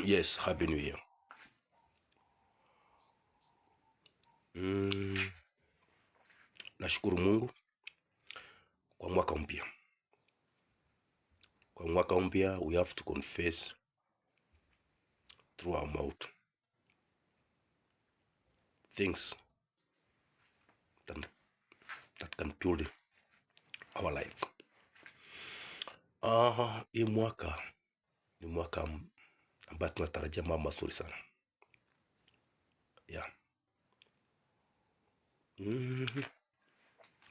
Yes, Happy New Year. Nashukuru Mungu kwa mwaka mpya. Kwa mwaka mpya, we have to confess through our mouth things that can build our life. Hii mwaka ni mwaka ambao tunatarajia mambo mazuri sana. Yeah.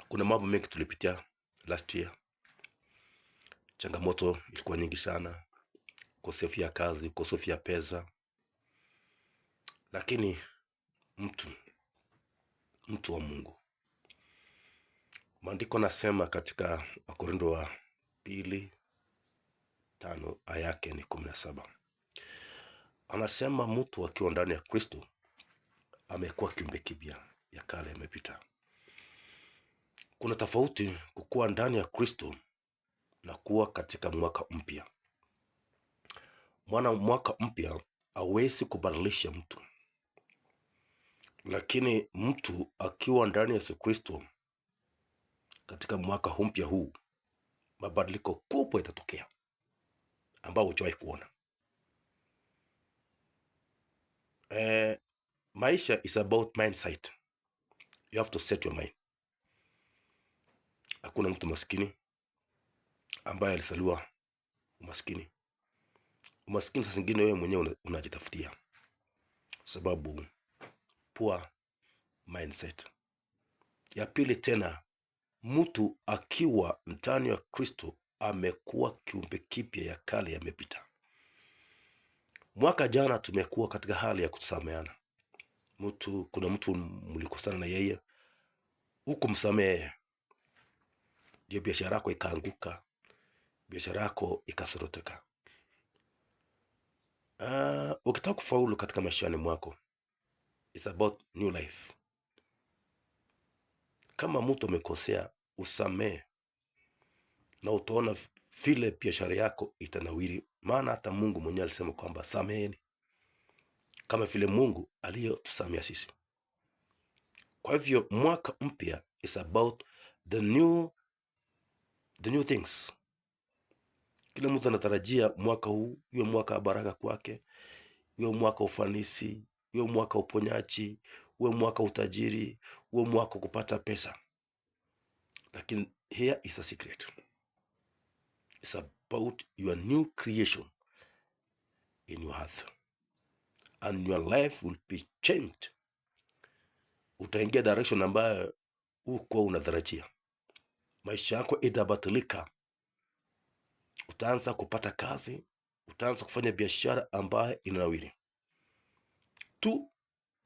Kuna mambo mengi tulipitia last year. Changamoto ilikuwa nyingi sana, ukosefu ya kazi, ukosefu ya pesa. Lakini mtu wa Mungu, maandiko nasema katika Wakorintho wa 2:5 aya yake ni 17. Anasema mtu akiwa ndani ya Kristo amekuwa kiumbe kipya, ya kale yamepita. Kuna tofauti kukuwa ndani ya Kristo na kuwa katika mwaka mpya. Mwaka mpya hawezi kubadilisha mtu, lakini mtu akiwa ndani ya Yesu Kristo katika mwaka mpya huu, mabadiliko kubwa itatokea ambao hujawahi kuona. Maisha is about mindset. You have to set your mind. Hakuna mtu maskini ambaye alisaliwa umaskini. Umaskini saa zingine wewe mwenyewe unajitafutia, sababu poor mindset. Ya pili tena, mtu akiwa ndani ya Kristo amekuwa kiumbe kipya, ya kale yamepita. Mwaka jana tumekuwa katika hali ya kusameheana. Kuna mtu mlikosana na yeye, hukumsamehe, ndio biashara yako ikaanguka, biashara yako ikasoroteka. Ukitaka kufaulu katika maishani mwako, it's about new life. Kama mtu amekosea, usamehe na utaona vile biashara yako itanawiri. Maana hata Mungu mwenyewe alisema kwamba sameheni kama vile Mungu aliyotusamea sisi. Kwa hivyo mwaka mpya is about the new things. Kila mtu anatarajia mwaka huu iwe mwaka wa baraka kwake, iwe mwaka ufanisi, iwe mwaka uponyaji, iwe mwaka utajiri, iwe mwaka kupata pesa. Lakini here is a secret. It's about your new creation in your heart, and your life will be changed. Utaingia direction ambayo hukuwa unatarajia. Maisha yako itabadilika. Utaanza kupata kazi, utaanza kufanya biashara ambayo inanawiri tu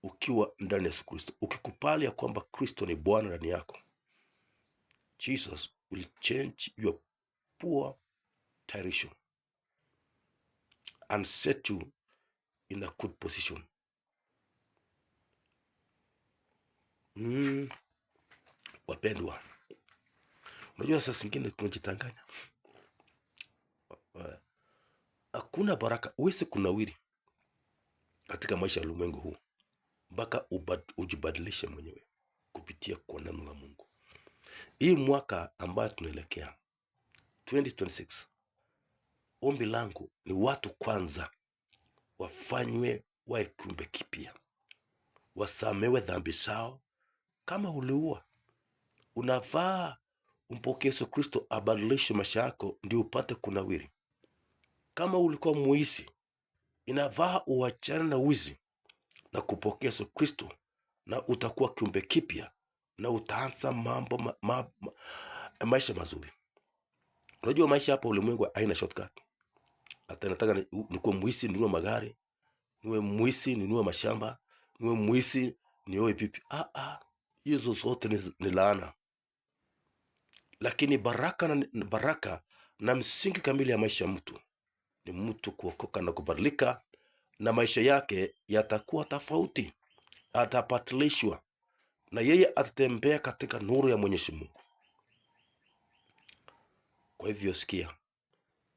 ukiwa ndani ya Yesu Kristo. Ukikubali ya kwamba Kristo ni Bwana ndani yako, Jesus will change your poor direction and set you in a good position. Wapendwa, unajua saa zingine tunajitanganya. Hakuna baraka, huwezi kunawiri katika maisha ya ulimwengu huu mpaka ujibadilishe mwenyewe kupitia kwa neno la Mungu. Hii mwaka ambayo tunaelekea 2026, ombi langu ni watu kwanza wafanywe wawe kiumbe kipya, wasamewe dhambi zao. Kama uliua, unafaa umpokee Yesu Kristo abadilishe maisha yako ndio upate kunawiri. Kama ulikuwa mwizi, inafaa uachane na wizi na kupokea Yesu Kristo, na utakuwa kiumbe kipya na utaanza mambo maisha mazuri. Unajua maisha hapa ulimwengu haina shortcut. Hata nataka nikuwe mwizi ninunue magari, niwe mwizi ninunue mashamba, niwe mwizi nioe pipi. Hizo zote ni laana. Lakini baraka na msingi kamili ya maisha ya mtu ni mtu kuokoka na kubadilika, na maisha yake yatakuwa tofauti. Atapatilishwa na yeye atatembea katika nuru ya Mwenyezi Mungu. Kwa hivyo sikia,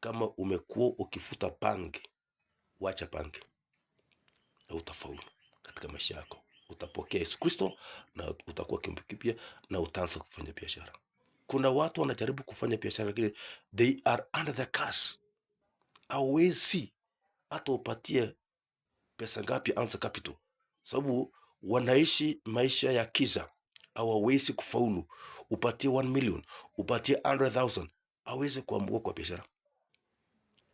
kama umekuwa ukifuta bangi, wacha bangi na utafaulu katika maisha yako. Utapokea Yesu Kristo na utakuwa kiumbe kipya na utaanza kufanya biashara. Kuna watu wanajaribu kufanya biashara lakini they are under the curse. Hawezi hata upatie pesa ngapi anza capital, sababu wanaishi maisha ya kiza. Hawawezi kufaulu. Upatie 1 million, upatie 100,000, hawezi kuamua kwa biashara.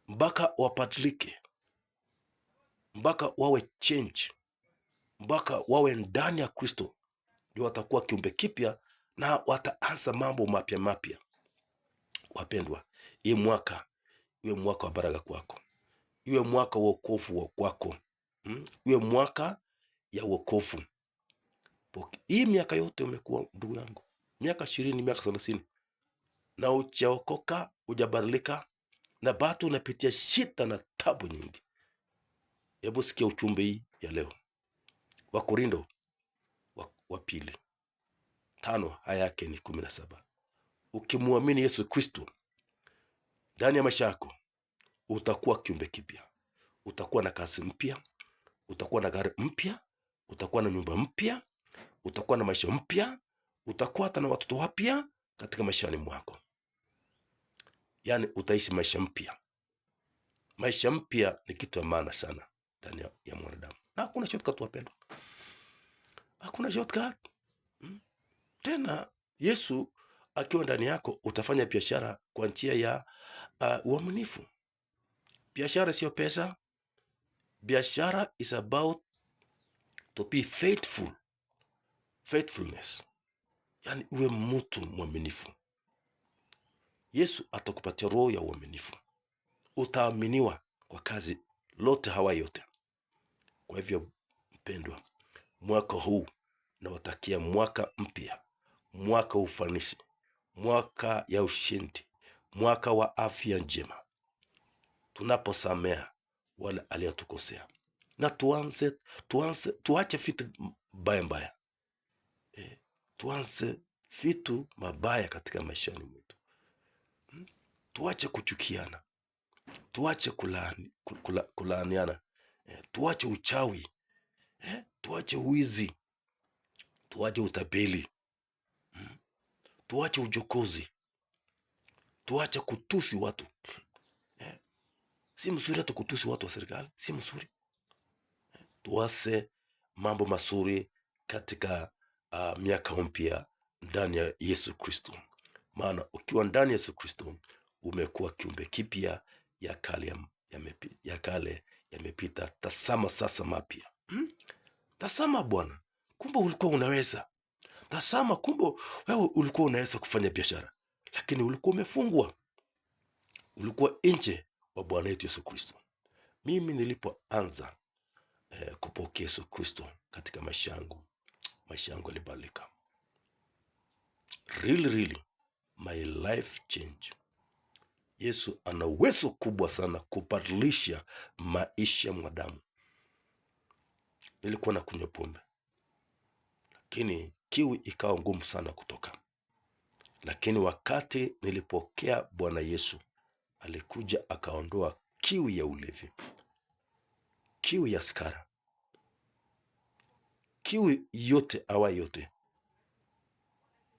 Mpaka wapadilike, mpaka wawe change, mpaka wawe ndani ya Kristo, ndio watakuwa kiumbe kipya na wataanza mambo mapya. Wapendwa, hii mwaka iwe mwaka wa baraka kwako, iwe mwaka wa wokovu kwako, iwe mwaka ya wokovu. Hii miaka yote umekuwa ndugu yangu, miaka 20, miaka 30, na hujaokoka, hujabadilika, na bado unapitia shida na tabu nyingi. Hebu sikia ujumbe hii ya leo. Wakorintho wa pili 5 aya yake ni 17. Ukimwamini Yesu Kristo ndani ya maisha yako, utakuwa kiumbe kipya. Utakuwa na kazi mpya, utakuwa na gari mpya, utakuwa na nyumba mpya, utakuwa na maisha mpya, utakuwa hata na watoto wapya katika maishani mwako. Yani utaishi maisha mpya. Maisha mpya ni kitu ya maana sana ndani ya mwanadamu. Na hakuna shortcut wapendwa. Hakuna shortcut. Tena Yesu akiwa ndani yako utafanya biashara kwa njia ya uaminifu. Biashara sio pesa. Biashara is about to be faithful. Faithfulness. Yani uwe mtu mwaminifu. Yesu atakupatia roho ya uaminifu. Utaaminiwa kwa kazi lote hawa yote. Kwa hivyo mpendwa, mwaka huu nawatakia mwaka mpya, mwaka ufanisi, mwaka ya ushindi, mwaka wa afya njema. Tunaposamea wale aliyotukosea, na tuache vitu mbaya. Tuanze vitu mabaya katika maishani mwetu. Tuache kuchukiana, tuache kulaaniana, tuache uchawi, tuache wizi, tuache utapeli, tuache ujokozi, tuache kutusi watu. Si mzuri hata kutusi watu wa serikali, si mzuri. Tuase mambo mazuri katika miaka mpya ndani ya Yesu Kristo. Maana ukiwa ndani ya Yesu Kristo umekuwa kiumbe kipya, ya kale yamepita, tazama sasa mapya. Tazama Bwana, kumbe ulikuwa unaweza. Tazama kumbe wewe ulikuwa unaweza kufanya biashara, lakini ulikuwa umefungwa. Ulikuwa nje wa Bwana wetu Yesu Kristo. Mimi nilipoanza kupokea Yesu Kristo katika maisha yangu yalibadilika. Really, my life change. Yesu ana uwezo kubwa sana kubadilisha maisha ya mwanadamu. Nilikuwa nakunywa pombe, lakini kiu ikawa ngumu sana kutoka. Lakini wakati nilipokea Bwana Yesu, alikuja akaondoa kiu ya ulevi, kiu ya sigara, kiu yote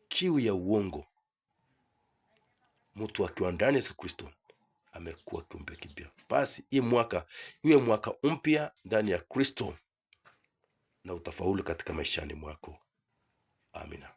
kiu ya uongo. Mtu akiwa ndani ya Yesu Kristo amekuwa kiumbe kipya. Basi hii mwaka iwe mwaka mpya ndani ya Kristo, na utafaulu katika maishani mwako. Amina.